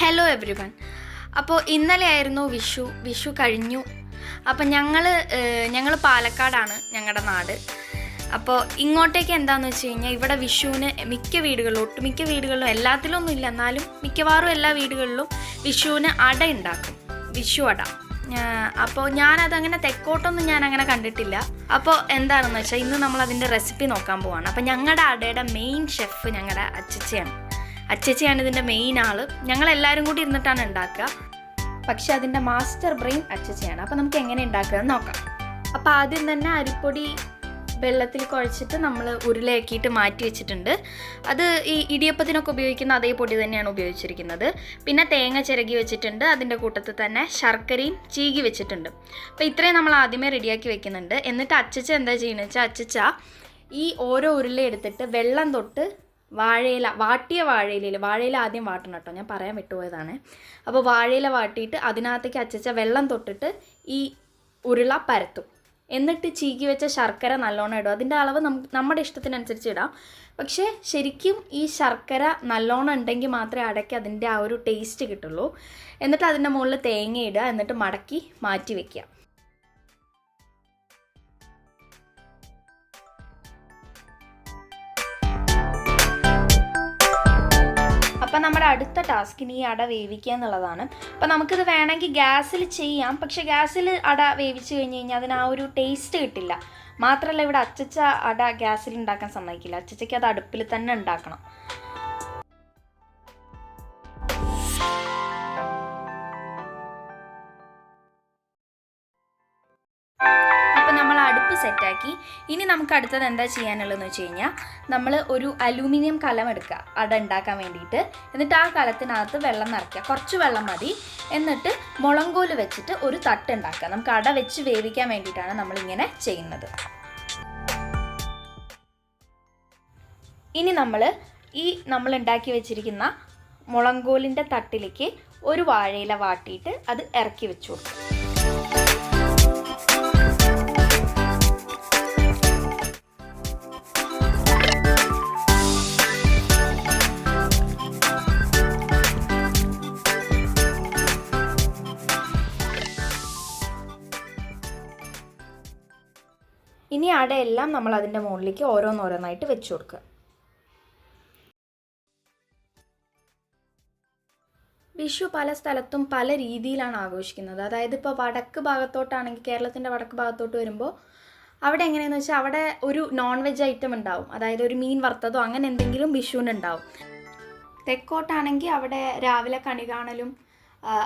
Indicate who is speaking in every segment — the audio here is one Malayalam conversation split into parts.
Speaker 1: Hello every one. അപ്പോൾ ഇന്നലെ ആയിരുന്നു വിഷു കഴിഞ്ഞു. അപ്പം ഞങ്ങൾ പാലക്കാടാണ് ഞങ്ങളുടെ നാട്. അപ്പോൾ ഇങ്ങോട്ടേക്ക് എന്താണെന്ന് വെച്ച് കഴിഞ്ഞാൽ ഇവിടെ വിഷുവിന് ഒട്ടുമിക്ക വീടുകളിലും എല്ലാത്തിലൊന്നും ഇല്ല, എന്നാലും മിക്കവാറും എല്ലാ വീടുകളിലും വിഷുവിന് അട ഉണ്ടാക്കും, വിഷു അട. അപ്പോൾ ഞാനതങ്ങനെ തെക്കോട്ടൊന്നും ഞാനങ്ങനെ കണ്ടിട്ടില്ല. അപ്പോൾ എന്താണെന്ന് വെച്ചാൽ ഇന്ന് നമ്മൾ അതിൻ്റെ റെസിപ്പി നോക്കാൻ പോവാണ്. അപ്പോൾ ഞങ്ങളുടെ അടയുടെ മെയിൻ ഷെഫ് ഞങ്ങളുടെ അച്ചച്ചിയാണ് ഇതിൻ്റെ മെയിൻ ആൾ. ഞങ്ങളെല്ലാവരും കൂടി ഇരുന്നിട്ടാണ് ഉണ്ടാക്കുക, പക്ഷെ അതിൻ്റെ മാസ്റ്റർ ബ്രെയിൻ അച്ചച്ചിയാണ്. അപ്പോൾ നമുക്ക് എങ്ങനെ ഉണ്ടാക്കുകയെന്ന് നോക്കാം. അപ്പോൾ ആദ്യം തന്നെ അരിപ്പൊടി വെള്ളത്തിൽ കുഴച്ചിട്ട് നമ്മൾ ഉരുളയാക്കിയിട്ട് മാറ്റി വെച്ചിട്ടുണ്ട്. അത് ഈ ഇടിയപ്പത്തിനൊക്കെ ഉപയോഗിക്കുന്ന അതേ പൊടി തന്നെയാണ് ഉപയോഗിച്ചിരിക്കുന്നത്. പിന്നെ തേങ്ങ ചിരകി വെച്ചിട്ടുണ്ട്, അതിൻ്റെ കൂട്ടത്തിൽ തന്നെ ശർക്കരയും ചീകി വെച്ചിട്ടുണ്ട്. അപ്പോൾ ഇത്രയും നമ്മൾ ആദ്യമേ റെഡിയാക്കി വെക്കുന്നുണ്ട്. എന്നിട്ട് അച്ചച്ച എന്താ ചെയ്യുന്നത് വെച്ചാൽ അച്ചച്ച ഈ ഓരോ ഉരുള എടുത്തിട്ട് വെള്ളം തൊട്ട് വാട്ടിയ വാഴയില ആദ്യം വാട്ടണം കേട്ടോ, ഞാൻ പറയാൻ വിട്ടുപോയതാണ്. അപ്പോൾ വാഴയില വാട്ടിയിട്ട് അതിനകത്തേക്ക് അച്ചച്ച വെള്ളം തൊട്ടിട്ട് ഈ ഉരുള പരത്തും. എന്നിട്ട് ചീകി വെച്ച ശർക്കര നല്ലോണം ഇടും. അതിൻ്റെ അളവ് നമ്മുടെ ഇഷ്ടത്തിനനുസരിച്ച് ഇടാം. പക്ഷേ ശരിക്കും ഈ ശർക്കര നല്ലോണം ഉണ്ടെങ്കിൽ മാത്രമേ അടയ്ക്ക് അതിൻ്റെ ആ ഒരു ടേസ്റ്റ് കിട്ടുള്ളൂ. എന്നിട്ട് അതിൻ്റെ മുകളിൽ തേങ്ങ ഇടുക, എന്നിട്ട് മടക്കി മാറ്റി വയ്ക്കുക. അപ്പം നമ്മുടെ അടുത്ത ടാസ്കിന് ഈ അട വേവിക്കുക എന്നുള്ളതാണ്. അപ്പം നമുക്കിത് വേണമെങ്കിൽ ഗ്യാസിൽ ചെയ്യാം, പക്ഷെ ഗ്യാസിൽ അട വേവിച്ച് കഴിഞ്ഞ് കഴിഞ്ഞാൽ അതിന് ആ ഒരു ടേസ്റ്റ് കിട്ടില്ല. മാത്രമല്ല ഇവിടെ അച്ചച്ച അട ഗ്യാസിൽ ഉണ്ടാക്കാൻ സമ്മതിക്കില്ല, അച്ചച്ചയ്ക്ക് അത് അടുപ്പിൽ തന്നെ ഉണ്ടാക്കണം. അടുപ്പ് സെറ്റാക്കി. ഇനി നമുക്ക് അടുത്തത് എന്താ ചെയ്യാനുള്ളതെന്ന് വെച്ച് കഴിഞ്ഞാൽ നമ്മൾ ഒരു അലൂമിനിയം കലം എടുക്കുക അട ഉണ്ടാക്കാൻ വേണ്ടിയിട്ട്. എന്നിട്ട് ആ കലത്തിനകത്ത് വെള്ളം നിറയ്ക്കുക, കുറച്ച് വെള്ളം മതി. എന്നിട്ട് മുളങ്കോല് വെച്ചിട്ട് ഒരു തട്ട് ഉണ്ടാക്കുക. നമുക്ക് അട വെച്ച് വേവിക്കാൻ വേണ്ടിയിട്ടാണ് നമ്മളിങ്ങനെ ചെയ്യുന്നത്. ഇനി നമ്മൾ ഉണ്ടാക്കി വെച്ചിരിക്കുന്ന മുളങ്കോലിൻ്റെ തട്ടിലേക്ക് ഒരു വാഴയില വാട്ടിയിട്ട് അത് ഇറക്കി വെച്ചു കൊടുക്കും. ഇനി അടയെല്ലാം നമ്മൾ അതിൻ്റെ മുകളിലേക്ക് ഓരോന്നോരോന്നായിട്ട് വെച്ച് കൊടുക്കുക. വിഷു പല സ്ഥലത്തും പല രീതിയിലാണ് ആഘോഷിക്കുന്നത്. അതായത് ഇപ്പോൾ വടക്ക് ഭാഗത്തോട്ടാണെങ്കിൽ, കേരളത്തിൻ്റെ വടക്ക് ഭാഗത്തോട്ട് വരുമ്പോൾ അവിടെ എങ്ങനെയാണെന്ന് വെച്ചാൽ അവിടെ ഒരു നോൺ വെജ് ഐറ്റം ഉണ്ടാവും, അതായത് ഒരു മീൻ വറുത്തതോ അങ്ങനെ എന്തെങ്കിലും വിഷുവിനുണ്ടാവും. തെക്കോട്ടാണെങ്കിൽ അവിടെ രാവിലെ കണി കാണലും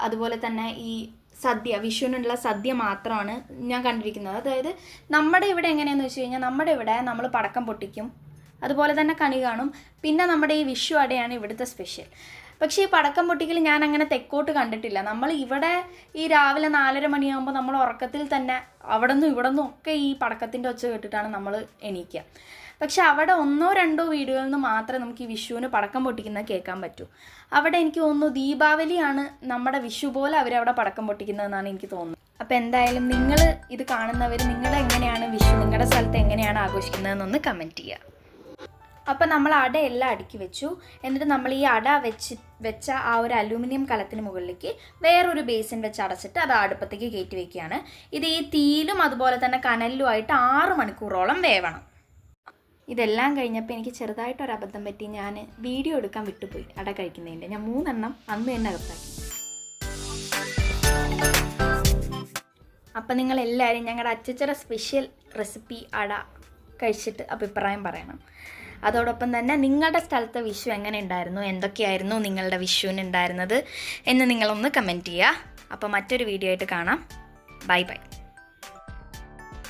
Speaker 1: അതുപോലെ തന്നെ ഈ വിഷുവിനുള്ള സദ്യ മാത്രമാണ് ഞാൻ കണ്ടിരിക്കുന്നത്. അതായത് നമ്മുടെ ഇവിടെ എങ്ങനെയാണെന്ന് വെച്ച് കഴിഞ്ഞാൽ നമ്മുടെ ഇവിടെ നമ്മൾ പടക്കം പൊട്ടിക്കും, അതുപോലെ തന്നെ കണി കാണും. പിന്നെ നമ്മുടെ ഈ വിഷു അടയാണ് ഇവിടുത്തെ സ്പെഷ്യൽ. പക്ഷേ ഈ പടക്കം പൊട്ടിക്കൽ ഞാൻ അങ്ങനെ തെക്കോട്ട് കണ്ടിട്ടില്ല. നമ്മൾ ഇവിടെ ഈ രാവിലെ 4:30 മണിയാകുമ്പോൾ നമ്മൾ ഉറക്കത്തിൽ തന്നെ അവിടെ നിന്നും ഇവിടെ നിന്നും ഒക്കെ ഈ പടക്കത്തിൻ്റെ ഒച്ച കേട്ടിട്ടാണ് നമ്മൾ എണീക്കുക. പക്ഷെ അവിടെ 1-2 വീടുകളിൽ നിന്ന് മാത്രമേ നമുക്ക് ഈ വിഷുവിന് പടക്കം പൊട്ടിക്കുന്നത് കേൾക്കാൻ പറ്റൂ. അവിടെ എനിക്ക് തോന്നുന്നു ദീപാവലിയാണ് നമ്മുടെ വിഷു പോലെ അവരവിടെ പടക്കം പൊട്ടിക്കുന്നതെന്നാണ് എനിക്ക് തോന്നുന്നത്. അപ്പോൾ എന്തായാലും നിങ്ങൾ ഇത് കാണുന്നവർ നിങ്ങൾ എങ്ങനെയാണ് വിഷു നിങ്ങളുടെ സ്ഥലത്ത് എങ്ങനെയാണ് ആഘോഷിക്കുന്നതെന്നൊന്ന് കമൻറ്റ് ചെയ്യുക. അപ്പം നമ്മൾ അടയെല്ലാം അടുക്കി വെച്ചു. എന്നിട്ട് നമ്മൾ ഈ അട വെച്ച ആ ഒരു അലൂമിനിയം കലത്തിന് മുകളിലേക്ക് വേറൊരു ബേസിൻ വെച്ച് അടച്ചിട്ട് അത് അടുപ്പത്തേക്ക് കയറ്റി വയ്ക്കുകയാണ്. ഇത് ഈ തീയിലും അതുപോലെ തന്നെ കനലിലുമായിട്ട് 6 മണിക്കൂറോളം വേവണം. ഇതെല്ലാം കഴിഞ്ഞപ്പോൾ എനിക്ക് ചെറുതായിട്ടൊരു അബദ്ധം പറ്റി. ഞാൻ വീഡിയോ എടുക്കാൻ വിട്ടുപോയി അട കഴിക്കുന്നതിൻ്റെ. ഞാൻ 3 എണ്ണം അന്ന് തന്നെ അകത്താക്കി. അപ്പം നിങ്ങളെല്ലാവരും ഞങ്ങളുടെ അച്ചച്ചറ സ്പെഷ്യൽ റെസിപ്പി അട കഴിച്ചിട്ട് അഭിപ്രായം പറയണം. അതോടൊപ്പം തന്നെ നിങ്ങളുടെ സ്ഥലത്തെ വിഷു എങ്ങനെ ഉണ്ടായിരുന്നു, എന്തൊക്കെയായിരുന്നു നിങ്ങളുടെ വിഷുവിന് ഉണ്ടായിരുന്നത് എന്ന് നിങ്ങളൊന്ന് കമൻറ്റ് ചെയ്യുക. അപ്പോൾ മറ്റൊരു വീഡിയോ ആയിട്ട് കാണാം. Bye bye.